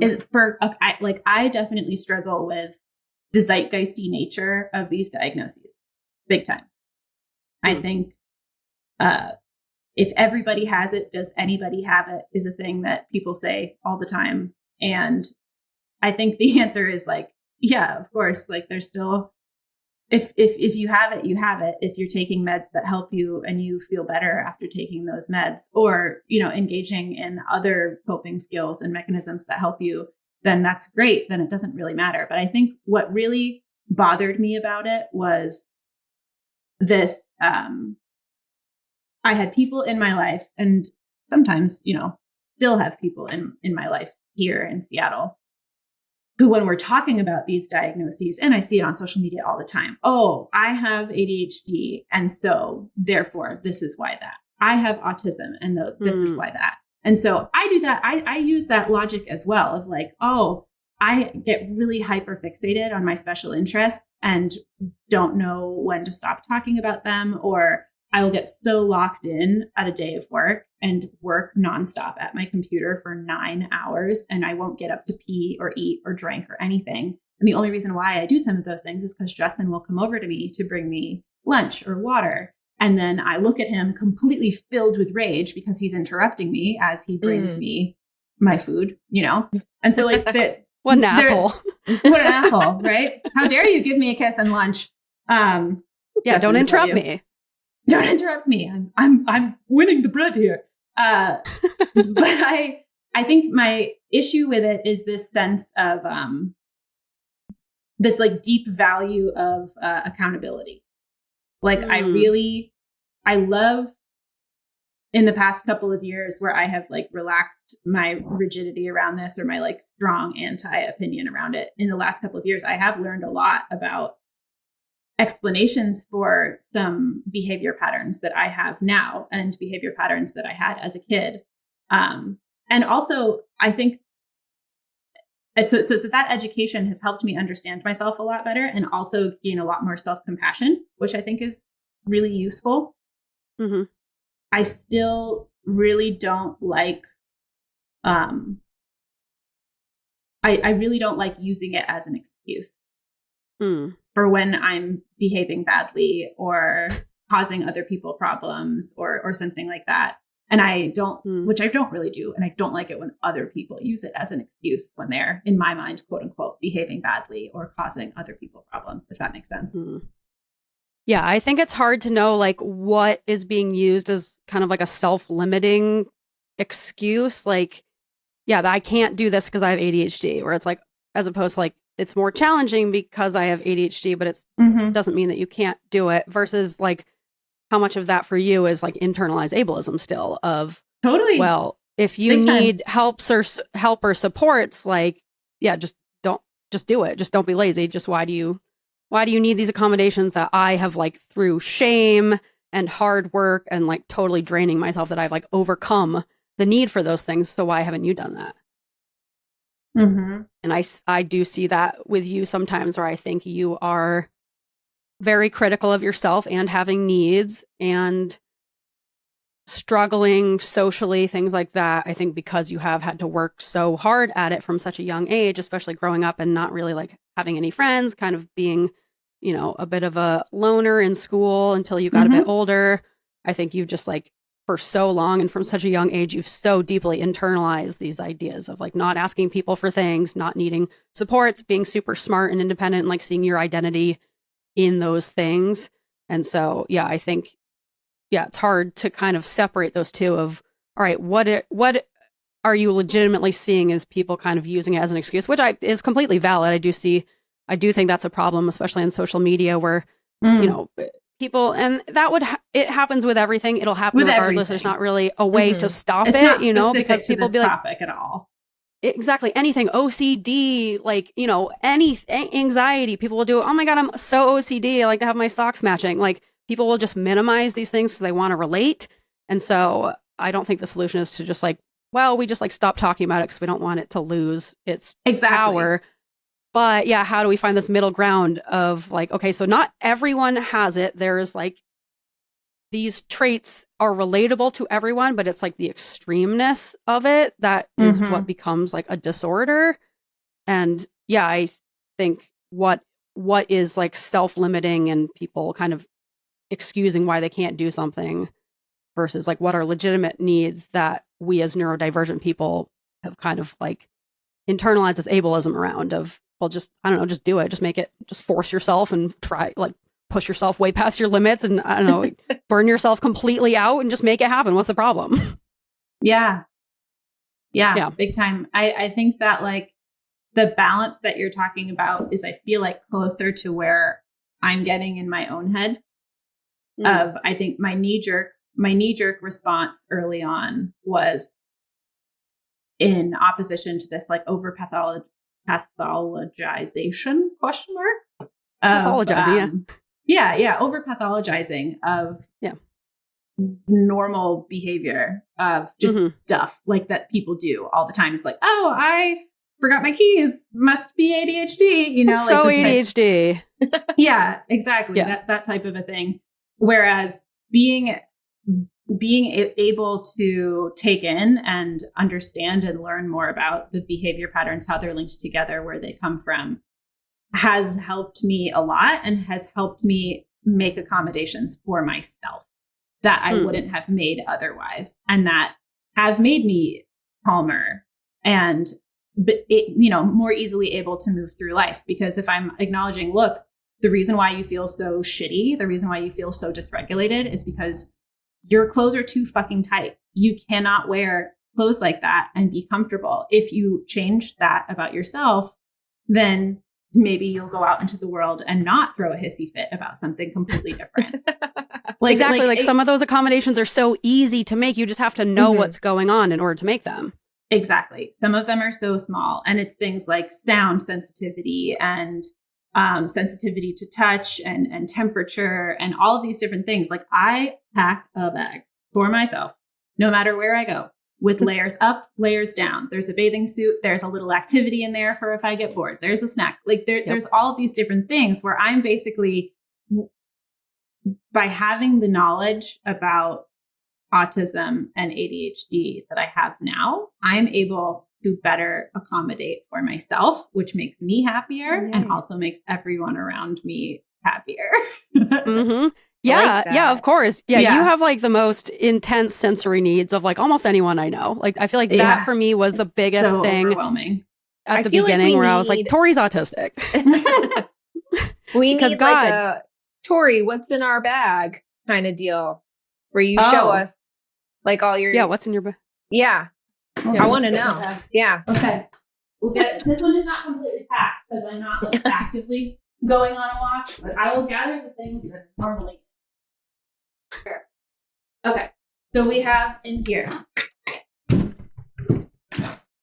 is I definitely struggle with the zeitgeisty nature of these diagnoses big time. I think if everybody has it, does anybody have it is a thing that people say all the time. And I think the answer is like, yeah, of course, like there's still, if you have it, you have it. If you're taking meds that help you and you feel better after taking those meds, or, engaging in other coping skills and mechanisms that help you, then that's great. Then it doesn't really matter. But I think what really bothered me about it was this, I had people in my life, and sometimes, still have people in my life here in Seattle, who, when we're talking about these diagnoses, and I see it on social media all the time, oh, I have ADHD, and so therefore this is why that. I have autism, and this is why that. And so I do that. I use that logic as well of like, oh, I get really hyper fixated on my special interests and don't know when to stop talking about them, or I'll get so locked in at a day of work and work nonstop at my computer for 9 hours, and I won't get up to pee or eat or drink or anything. And the only reason why I do some of those things is because Justin will come over to me to bring me lunch or water. And then I look at him completely filled with rage because he's interrupting me as he brings me my food, And so like that. What an asshole. What an asshole, right? How dare you give me a kiss and lunch? Yeah, don't interrupt me. Don't interrupt me. I'm winning the bread here. But I think my issue with it is this sense of this like deep value of accountability. Like I love in the past couple of years where I have like relaxed my rigidity around this, or my like strong anti-opinion around it. In the last couple of years, I have learned a lot about explanations for some behavior patterns that I have now and behavior patterns that I had as a kid. And also I think so that education has helped me understand myself a lot better and also gain a lot more self-compassion, which I think is really useful. Mm-hmm. I still really don't like, I really don't like using it as an excuse for when I'm behaving badly or causing other people problems or something like that. And I don't, which I don't really do. And I don't like it when other people use it as an excuse when they're, in my mind, quote unquote, behaving badly or causing other people problems, if that makes sense. Yeah, I think it's hard to know like what is being used as kind of like a self-limiting excuse. Like, yeah, that I can't do this because I have ADHD, where it's like, as opposed to like, it's more challenging because I have ADHD, but it doesn't mean that you can't do it, versus like how much of that for you is like internalized ableism still of totally. Well, if you need help or supports, like, yeah, just do it. Just don't be lazy. Just why do you need these accommodations that I have like through shame and hard work and like totally draining myself, that I've like overcome the need for those things. So why haven't you done that? And I do see that with you sometimes, where I think you are very critical of yourself and having needs and struggling socially, things like that. I think because you have had to work so hard at it from such a young age, especially growing up and not really like having any friends, kind of being, a bit of a loner in school until you got a bit older. I think you've just like for so long and from such a young age, you've so deeply internalized these ideas of like not asking people for things, not needing supports, being super smart and independent, and like seeing your identity in those things. And so, yeah, I think, it's hard to kind of separate those two of, all right, what are you legitimately seeing as people kind of using it as an excuse, which is completely valid. I do think that's a problem, especially on social media, where, people, and it happens with everything. It'll happen with regardless. Everything. There's not really a way to stop it's it, not because people be like, topic at all. Exactly. Anything, OCD, like, any anxiety, people will do, oh my God, I'm so OCD. I like to have my socks matching. Like, people will just minimize these things because they want to relate. And so I don't think the solution is to just like, well, we just like stop talking about it because we don't want it to lose its power. But yeah, how do we find this middle ground of like, okay, so not everyone has it. There's like, these traits are relatable to everyone, but it's like the extremeness of it that is what becomes like a disorder. And yeah, I think what is like self-limiting and people kind of excusing why they can't do something versus like what are legitimate needs that we as neurodivergent people have kind of like internalized this ableism around of, well, just, I don't know, just do it. Just make it, just force yourself and try, like push yourself way past your limits and I don't know, burn yourself completely out and just make it happen. What's the problem? Yeah, big time. I think that like the balance that you're talking about is, I feel like, closer to where I'm getting in my own head of, I think my knee jerk knee-jerk response early on was in opposition to this like over pathologization question mark of, pathologizing, over pathologizing of normal behavior of just stuff like that people do all the time. It's like, oh, I forgot my keys, must be ADHD, you know, so like ADHD. Yeah, exactly. That type of a thing. Whereas being able to take in and understand and learn more about the behavior patterns, how they're linked together, where they come from, has helped me a lot and has helped me make accommodations for myself that I wouldn't have made otherwise, and that have made me calmer and more easily able to move through life. Because if I'm acknowledging, look, the reason why you feel so shitty, the reason why you feel so dysregulated is because your clothes are too fucking tight. You cannot wear clothes like that and be comfortable. If you change that about yourself, then maybe you'll go out into the world and not throw a hissy fit about something completely different. Exactly. Like some of those accommodations are so easy to make. You just have to know what's going on in order to make them. Exactly. Some of them are so small, and it's things like sound sensitivity and sensitivity to touch and temperature and all of these different things. Like I pack a bag for myself, no matter where I go, with layers up, layers down. There's a bathing suit. There's a little activity in there for if I get bored. There's a snack. Like there's all of these different things where I'm basically, by having the knowledge about autism and ADHD that I have now, I'm able to better accommodate for myself, which makes me happier and also makes everyone around me happier. Yeah, of course. Yeah, you have like the most intense sensory needs of like almost anyone I know. Like I feel like that for me was the biggest thing overwhelming at the beginning, where I was like, Tori's autistic. We need like a Tori, what's in our bag kind of deal, where you show us like all your what's in your bag. I want to know. Okay, we'll get it. This one is not completely packed because I'm not like actively going on a walk, but I will gather the things that normally. Sure. Okay, so we have in here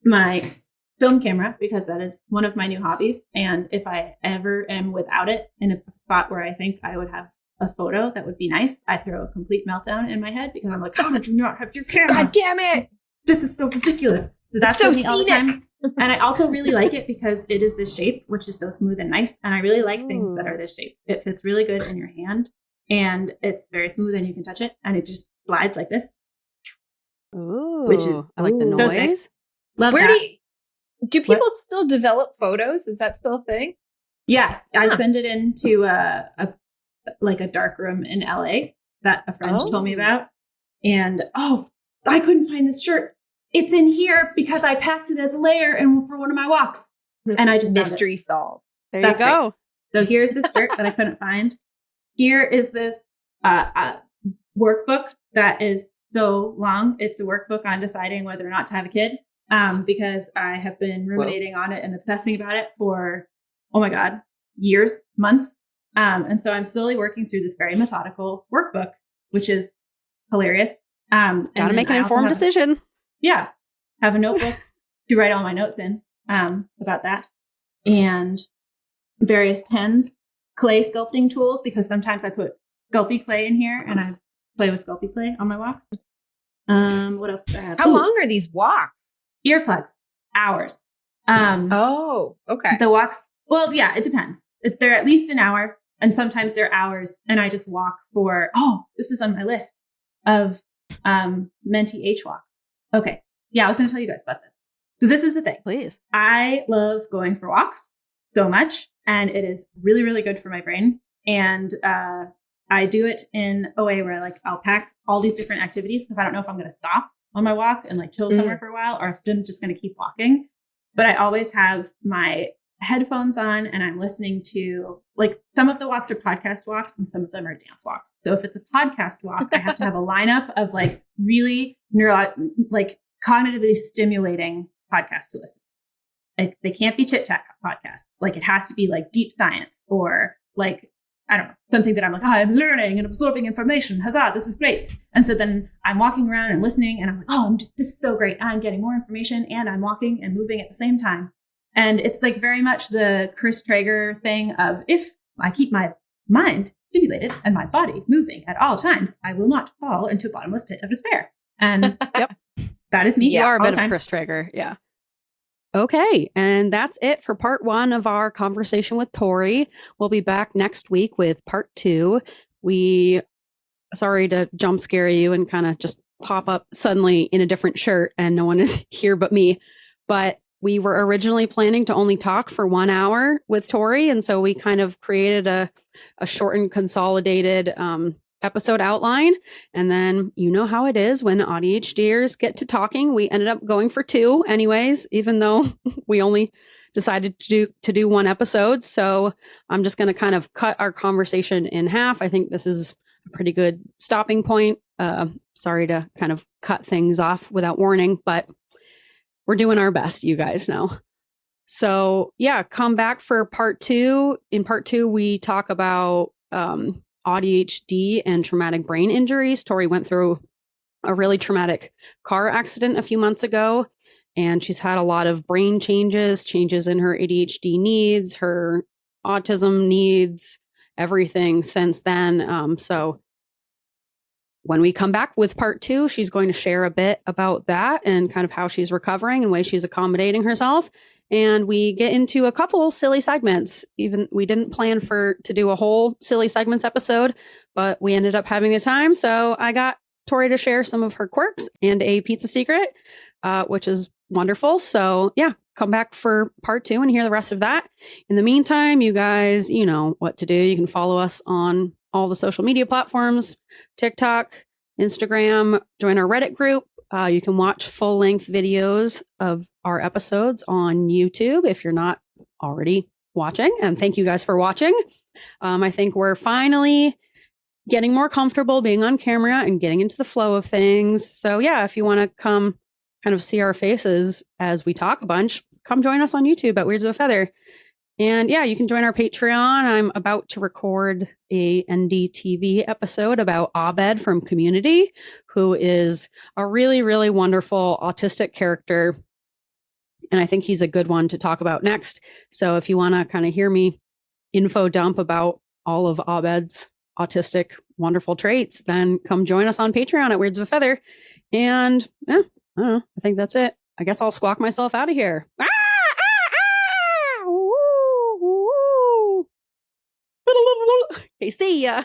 my film camera, because that is one of my new hobbies, and if I ever am without it in a spot where I think I would have a photo that would be nice, I throw a complete meltdown in my head because I'm like, how did you not have your camera? God damn it! This is so ridiculous. So that's so with me all the time. And I also really like it because it is this shape, which is so smooth and nice. And I really like things that are this shape. It fits really good in your hand, and it's very smooth and you can touch it, and it just slides like this. Ooh, which is I like the noise. Love Where that. do people still develop photos? Is that still a thing? Yeah, I send it into a dark room in LA that a friend told me about. And I couldn't find this shirt. It's in here because I packed it as a layer and for one of my walks. And I just mystery solved. There you go. Great. So here's this shirt that I couldn't find. Here is this workbook that is so long. It's a workbook on deciding whether or not to have a kid, because I have been ruminating on it and obsessing about it for, oh my God, years, months. And so I'm slowly working through this very methodical workbook, which is hilarious. Gotta make an informed decision. Yeah. Have a notebook to write all my notes in about that. And various pens, clay sculpting tools, because sometimes I put Sculpey clay in here and I play with Sculpey clay on my walks. What else do I have? How long are these walks? Earplugs. Hours. Okay. The walks, well, yeah, it depends. They're at least an hour, and sometimes they're hours, and I just walk for, this is on my list of Menti H walk. Okay. Yeah, I was going to tell you guys about this. So this is the thing. Please. I love going for walks so much, and it is really, really good for my brain. And I do it in a way where I'll pack all these different activities because I don't know if I'm going to stop on my walk and chill somewhere for a while, or if I'm just going to keep walking. But I always have my headphones on and I'm listening to, some of the walks are podcast walks and some of them are dance walks. So if it's a podcast walk, I have to have a lineup of really cognitively stimulating podcasts to listen to. They can't be chit chat podcasts. It has to be deep science or I don't know, something that I'm like, I'm learning and absorbing information. Huzzah, this is great. And so then I'm walking around and listening and I'm like, this is so great. I'm getting more information and I'm walking and moving at the same time. And it's like very much the Chris Traeger thing of, if I keep my mind stimulated and my body moving at all times, I will not fall into a bottomless pit of despair. And Yep. That is me. You are a bit of Chris Traeger. Yeah. Okay. And that's it for part 1 of our conversation with Tori. We'll be back next week with part 2. Sorry to jump scare you and kind of just pop up suddenly in a different shirt and no one is here but me. But we were originally planning to only talk for 1 hour with Tori. And so we kind of created a shortened, consolidated episode outline. And then you know how it is when ADHDers get to talking. We ended up going for 2 anyways, even though we only decided to do 1 episode. So I'm just going to kind of cut our conversation in half. I think this is a pretty good stopping point. Sorry to kind of cut things off without warning, but we're doing our best, you guys know. So yeah, come back for part 2. In part 2, we talk about AuDHD and traumatic brain injuries. Tori went through a really traumatic car accident a few months ago, and she's had a lot of brain changes in her ADHD needs, her autism needs, everything since then. So when we come back with part 2, she's going to share a bit about that and kind of how she's recovering and ways she's accommodating herself. And we get into a couple silly segments. Even we didn't plan to do a whole silly segments episode, but we ended up having the time. So I got Tori to share some of her quirks and a pizza secret, which is wonderful. So yeah, come back for part 2 and hear the rest of that. In the meantime, you guys, you know what to do. You can follow us on all the social media platforms, TikTok, Instagram, join our Reddit group. You can watch full-length videos of our episodes on YouTube if you're not already watching. And thank you guys for watching. I think we're finally getting more comfortable being on camera and getting into the flow of things. So yeah, if you want to come kind of see our faces as we talk a bunch, come join us on YouTube at Weirds of a Feather. And yeah, you can join our Patreon. I'm about to record a NDTV episode about Abed from Community, who is a really, really wonderful autistic character. And I think he's a good one to talk about next. So if you want to kind of hear me info dump about all of Abed's autistic wonderful traits, then come join us on Patreon at Weirds of a Feather. And I don't know, I think that's it. I guess I'll squawk myself out of here. Okay, see ya.